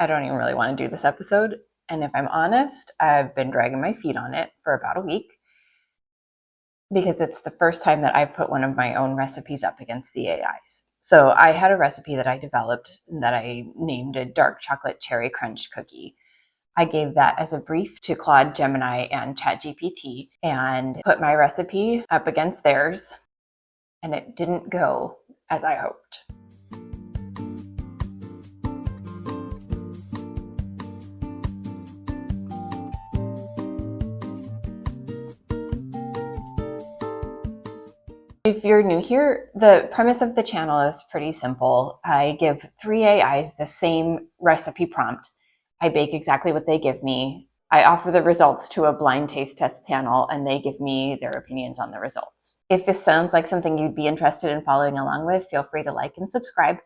I don't even really want to do this episode. And if I'm honest, I've been dragging my feet on it for about a week because it's the first time that I've put one of my own recipes up against the AI's. So I had a recipe that I developed that I named a dark chocolate cherry crunch cookie. I gave that as a brief to Claude, Gemini, and ChatGPT and put my recipe up against theirs, and it didn't go as I hoped. If you're new here, the premise of the channel is pretty simple. I give 3 AIs the same recipe prompt. I bake exactly what they give me. I offer the results to a blind taste test panel, and they give me their opinions on the results. If this sounds like something you'd be interested in following along with, feel free to like and subscribe,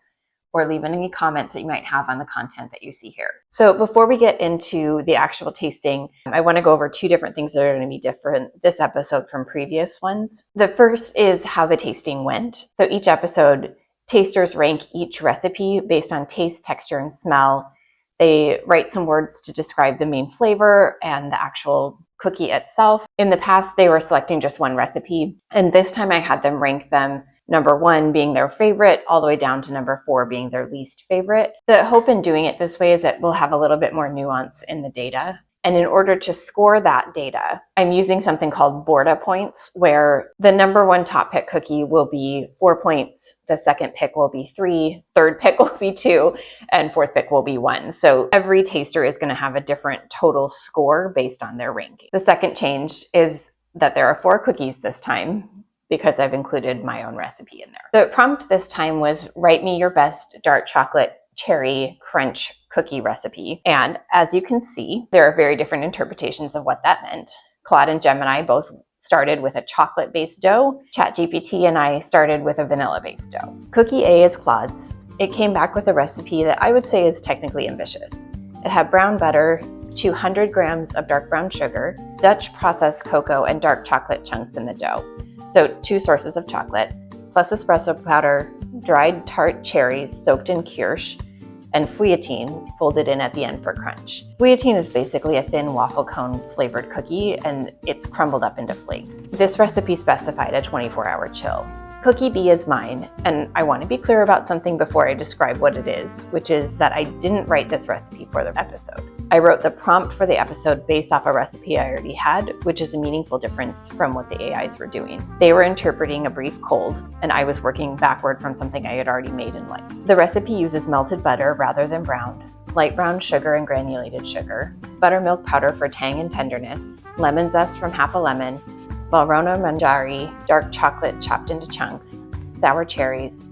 or leave any comments that you might have on the content that you see here. So before we get into the actual tasting, I want to go over 2 different things that are going to be different this episode from previous ones. The first is how the tasting went. So each episode, tasters rank each recipe based on taste, texture, and smell. They write some words to describe the main flavor and the actual cookie itself. In the past, they were selecting just one recipe, and this time I had them rank them number 1 being their favorite, all the way down to number 4 being their least favorite. The hope in doing it this way is that we'll have a little bit more nuance in the data. And in order to score that data, I'm using something called Borda points, where the number 1 top pick cookie will be 4 points, the second pick will be 3, third pick will be 2, and fourth pick will be 1. So every taster is going to have a different total score based on their ranking. The second change is that there are 4 cookies this time, because I've included my own recipe in there. The prompt this time was, write me your best dark chocolate cherry crunch cookie recipe. And as you can see, there are very different interpretations of what that meant. Claude and Gemini both started with a chocolate-based dough. ChatGPT and I started with a vanilla-based dough. Cookie A is Claude's. It came back with a recipe that I would say is technically ambitious. It had brown butter, 200 grams of dark brown sugar, Dutch processed cocoa, and dark chocolate chunks in the dough. So 2 sources of chocolate, plus espresso powder, dried tart cherries soaked in kirsch, and fouilletine folded in at the end for crunch. Fouilletine is basically a thin waffle cone flavored cookie, and it's crumbled up into flakes. This recipe specified a 24-hour chill. Cookie B is mine, and I want to be clear about something before I describe what it is, which is that I didn't write this recipe for the episode. I wrote the prompt for the episode based off a recipe I already had, which is a meaningful difference from what the AIs were doing. They were interpreting a brief cold, and I was working backward from something I had already made and liked. The recipe uses melted butter rather than browned, light brown sugar and granulated sugar, buttermilk powder for tang and tenderness, lemon zest from half a lemon, Valrhona manjari, dark chocolate chopped into chunks, sour cherries,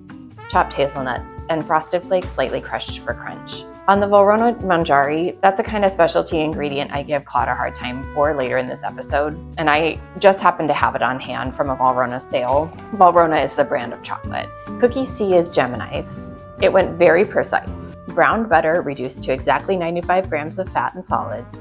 chopped hazelnuts, and frosted flakes slightly crushed for crunch. On the Valrhona manjari, that's a kind of specialty ingredient I give Claude a hard time for later in this episode, and I just happen to have it on hand from a Valrhona sale. Valrhona is the brand of chocolate. Cookie C is Gemini's. It went very precise. Browned butter reduced to exactly 95 grams of fat and solids,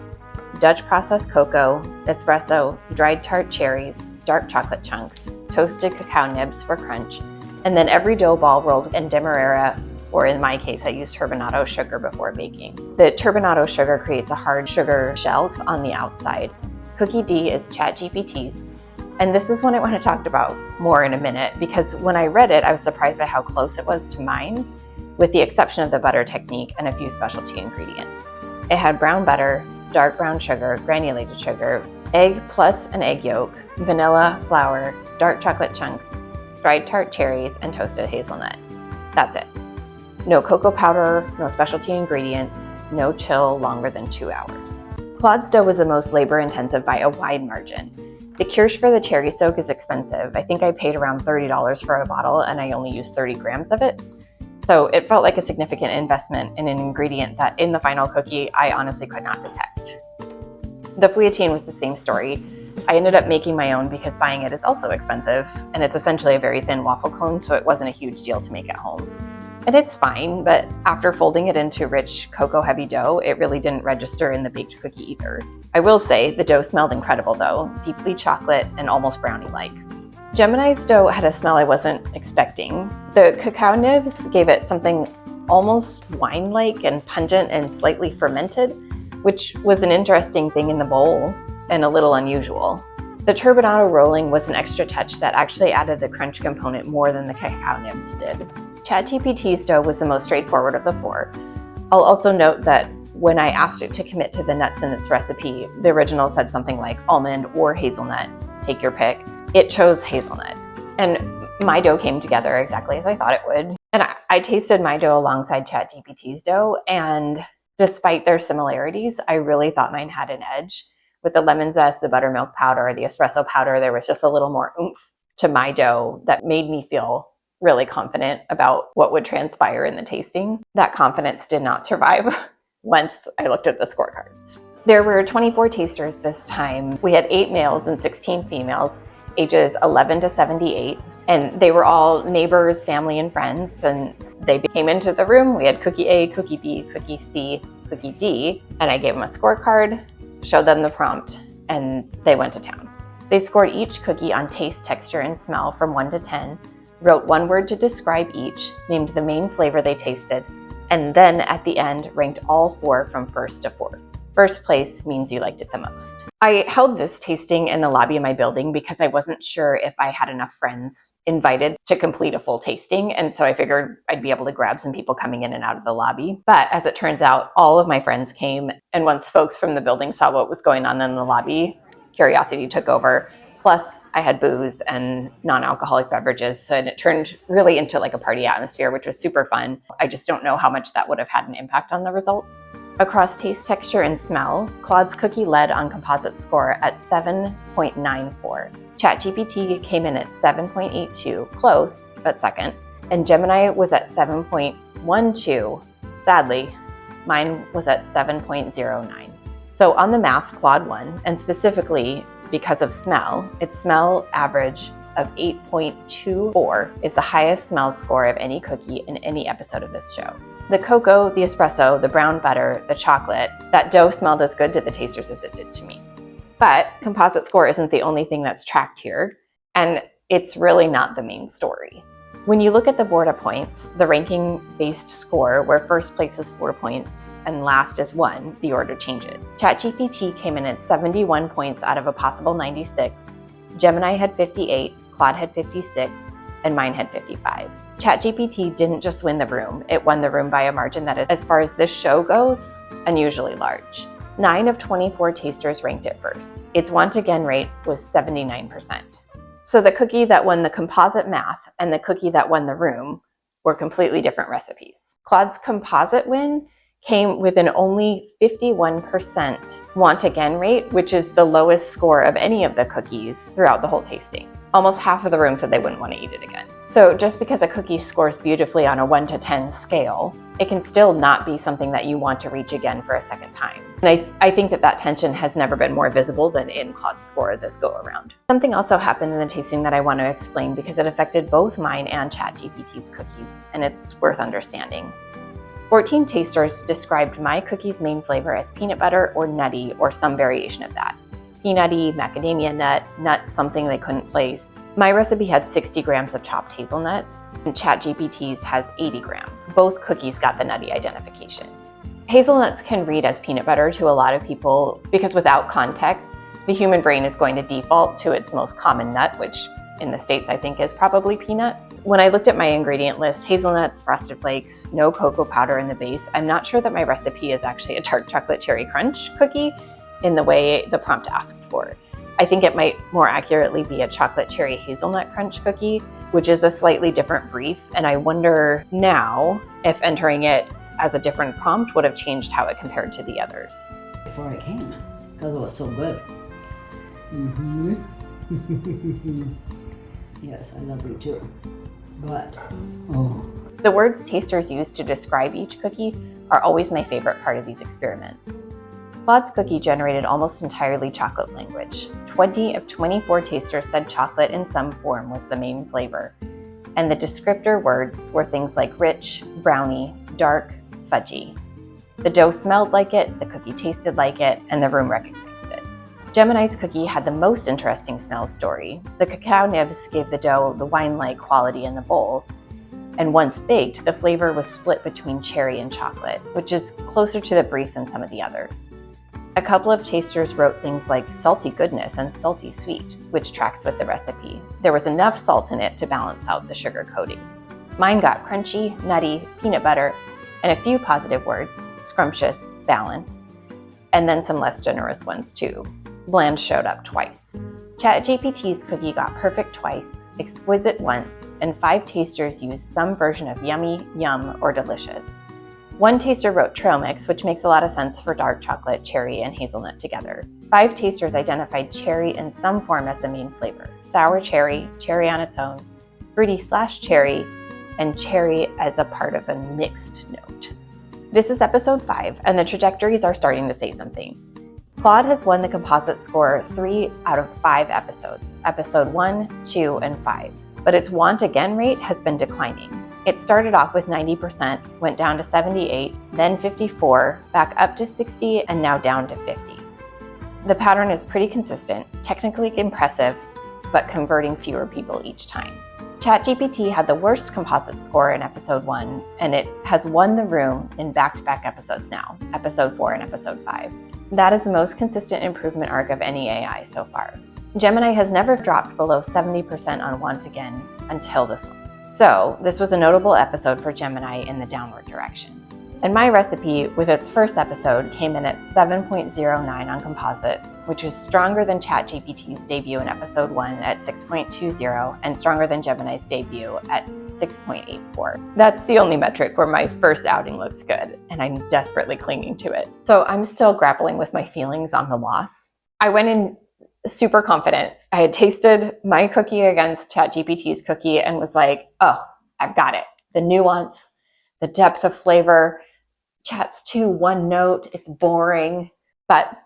Dutch processed cocoa, espresso, dried tart cherries, dark chocolate chunks, toasted cacao nibs for crunch, and then every dough ball rolled in demerara, or in my case, I used turbinado sugar before baking. The turbinado sugar creates a hard sugar shell on the outside. Cookie D is ChatGPT's, and this is one I want to talk about more in a minute, because when I read it, I was surprised by how close it was to mine, with the exception of the butter technique and a few specialty ingredients. It had brown butter, dark brown sugar, granulated sugar, egg plus an egg yolk, vanilla, flour, dark chocolate chunks, dried tart cherries, and toasted hazelnut. That's it. No cocoa powder, no specialty ingredients, no chill longer than 2 hours. Claude's dough was the most labor intensive by a wide margin. The kirsch for the cherry soak is expensive. I think I paid around $30 for a bottle, and I only used 30 grams of it. So it felt like a significant investment in an ingredient that in the final cookie, I honestly could not detect. The fouilletine was the same story. I ended up making my own because buying it is also expensive, and it's essentially a very thin waffle cone, so it wasn't a huge deal to make at home. And it's fine, but after folding it into rich cocoa-heavy dough, it really didn't register in the baked cookie either. I will say the dough smelled incredible though, deeply chocolate and almost brownie-like. Gemini's dough had a smell I wasn't expecting. The cacao nibs gave it something almost wine-like and pungent and slightly fermented, which was an interesting thing in the bowl and a little unusual. The turbinado rolling was an extra touch that actually added the crunch component more than the cacao nibs did. ChatGPT's dough was the most straightforward of the four. I'll also note that when I asked it to commit to the nuts in its recipe, the original said something like almond or hazelnut, take your pick. It chose hazelnut. And my dough came together exactly as I thought it would. And I tasted my dough alongside ChatGPT's dough, and despite their similarities, I really thought mine had an edge. With the lemon zest, the buttermilk powder, the espresso powder, there was just a little more oomph to my dough that made me feel really confident about what would transpire in the tasting. That confidence did not survive once I looked at the scorecards. There were 24 tasters this time. We had 8 males and 16 females, ages 11 to 78, and they were all neighbors, family, and friends, and they came into the room. We had cookie A, cookie B, cookie C, cookie D, and I gave them a scorecard, showed them the prompt, and they went to town. They scored each cookie on taste, texture, and smell from 1 to 10, wrote one word to describe each, named the main flavor they tasted, and then at the end ranked all 4 from first to fourth. First place means you liked it the most. I held this tasting in the lobby of my building because I wasn't sure if I had enough friends invited to complete a full tasting, and so I figured I'd be able to grab some people coming in and out of the lobby. But as it turns out, all of my friends came, and once folks from the building saw what was going on in the lobby, curiosity took over. Plus, I had booze and non-alcoholic beverages, and it turned really into like a party atmosphere, which was super fun. I just don't know how much that would have had an impact on the results. Across taste, texture, and smell, Claude's cookie led on composite score at 7.94. ChatGPT came in at 7.82, close, but second, and Gemini was at 7.12. Sadly, mine was at 7.09. So on the math, Claude won, and specifically because of smell, its smell average of 8.24 is the highest smell score of any cookie in any episode of this show. The cocoa, the espresso, the brown butter, the chocolate, that dough smelled as good to the tasters as it did to me. But composite score isn't the only thing that's tracked here, and it's really not the main story. When you look at the board of points, the ranking-based score, where first place is 4 points and last is 1, the order changes. ChatGPT came in at 71 points out of a possible 96. Gemini had 58, Claude had 56, and mine had 55. ChatGPT didn't just win the room, it won the room by a margin that is, as far as this show goes, unusually large. 9 of 24 tasters ranked it first. Its want-again rate was 79%. So the cookie that won the composite math and the cookie that won the room were completely different recipes. Claude's composite win came with an only 51% want-again rate, which is the lowest score of any of the cookies throughout the whole tasting. Almost half of the room said they wouldn't want to eat it again. So just because a cookie scores beautifully on a 1 to 10 scale, it can still not be something that you want to reach again for a second time. And I think that tension has never been more visible than in Claude's score this go around. Something also happened in the tasting that I want to explain because it affected both mine and ChatGPT's cookies, and it's worth understanding. 14 tasters described my cookie's main flavor as peanut butter or nutty or some variation of that. Peanutty, macadamia nut, something they couldn't place. My recipe had 60 grams of chopped hazelnuts, and ChatGPT's has 80 grams. Both cookies got the nutty identification. Hazelnuts can read as peanut butter to a lot of people because without context, the human brain is going to default to its most common nut, which in the States I think is probably peanut. When I looked at my ingredient list, hazelnuts, frosted flakes, no cocoa powder in the base, I'm not sure that my recipe is actually a dark chocolate cherry crunch cookie in the way the prompt asked for. I think it might more accurately be a chocolate cherry hazelnut crunch cookie, which is a slightly different brief, and I wonder now if entering it as a different prompt would have changed how it compared to the others. Before I came, because it was so good. Yes, I love you too. But, oh. The words tasters use to describe each cookie are always my favorite part of these experiments. Claude's cookie generated almost entirely chocolate language. 20 of 24 tasters said chocolate in some form was the main flavor, and the descriptor words were things like rich, brownie, dark, fudgy. The dough smelled like it, the cookie tasted like it, and the room recognized it. Gemini's cookie had the most interesting smell story. The cacao nibs gave the dough the wine-like quality in the bowl, And once baked, the flavor was split between cherry and chocolate, which is closer to the brief than some of the others. A couple of tasters wrote things like salty goodness and salty sweet, which tracks with the recipe. There was enough salt in it to balance out the sugar coating. Mine got crunchy, nutty, peanut butter, and a few positive words: scrumptious, balanced, and then some less generous ones too. Bland showed up twice. ChatGPT's cookie got perfect twice, exquisite once, and 5 tasters used some version of yummy, yum, or delicious. One taster wrote trail mix, which makes a lot of sense for dark chocolate, cherry, and hazelnut together. 5 tasters identified cherry in some form as the main flavor: sour cherry, cherry on its own, fruity/cherry, and cherry as a part of a mixed note. This is episode 5, and the trajectories are starting to say something. Claude has won the composite score 3 out of 5 episodes, episode 1, 2, and 5, but its want again rate has been declining. It started off with 90%, went down to 78, then 54, back up to 60, and now down to 50. The pattern is pretty consistent, technically impressive, but converting fewer people each time. ChatGPT had the worst composite score in episode 1, and it has won the room in back-to-back episodes now, episode 4 and episode 5. That is the most consistent improvement arc of any AI so far. Gemini has never dropped below 70% on want again until this one. So this was a notable episode for Gemini in the downward direction. And my recipe, with its first episode, came in at 7.09 on composite, which is stronger than ChatGPT's debut in episode 1 at 6.20 and stronger than Gemini's debut at 6.84. That's the only metric where my first outing looks good, and I'm desperately clinging to it. So I'm still grappling with my feelings on the loss. I went in super confident. I had tasted my cookie against ChatGPT's cookie and was like, oh, I've got it. The nuance, the depth of flavor. Chat's too one note, it's boring, but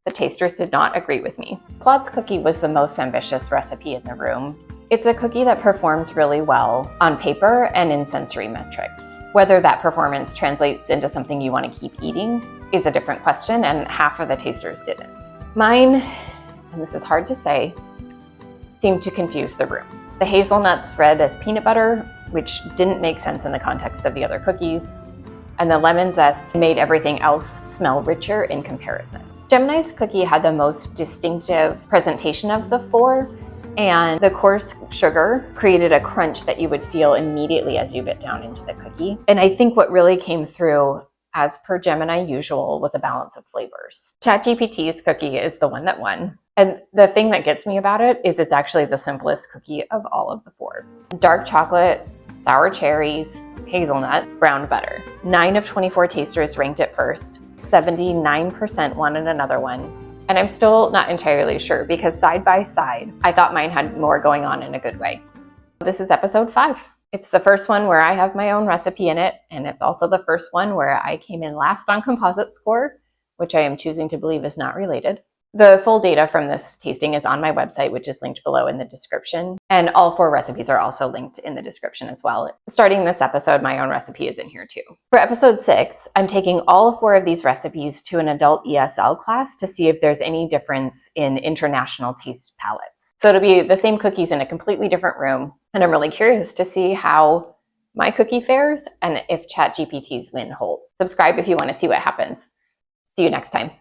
the tasters did not agree with me. Claude's cookie was the most ambitious recipe in the room. It's a cookie that performs really well on paper and in sensory metrics. Whether that performance translates into something you want to keep eating is a different question, and half of the tasters didn't. Mine, and this is hard to say, seemed to confuse the room. The hazelnuts read as peanut butter, which didn't make sense in the context of the other cookies, and the lemon zest made everything else smell richer in comparison. Gemini's cookie had the most distinctive presentation of the 4, and the coarse sugar created a crunch that you would feel immediately as you bit down into the cookie. And I think what really came through, as per Gemini usual, was a balance of flavors. ChatGPT's cookie is the one that won. And the thing that gets me about it is it's actually the simplest cookie of all of the 4. Dark chocolate, sour cherries, hazelnut, brown butter. 9 of 24 tasters ranked it first. 79% wanted another one. And I'm still not entirely sure because side by side, I thought mine had more going on in a good way. This is episode 5. It's the first one where I have my own recipe in it, and it's also the first one where I came in last on composite score, which I am choosing to believe is not related. The full data from this tasting is on my website, which is linked below in the description. And all 4 recipes are also linked in the description as well. Starting this episode, my own recipe is in here too. For episode 6, I'm taking all 4 of these recipes to an adult ESL class to see if there's any difference in international taste palettes. So it'll be the same cookies in a completely different room. And I'm really curious to see how my cookie fares and if ChatGPT's win holds. Subscribe if you want to see what happens. See you next time.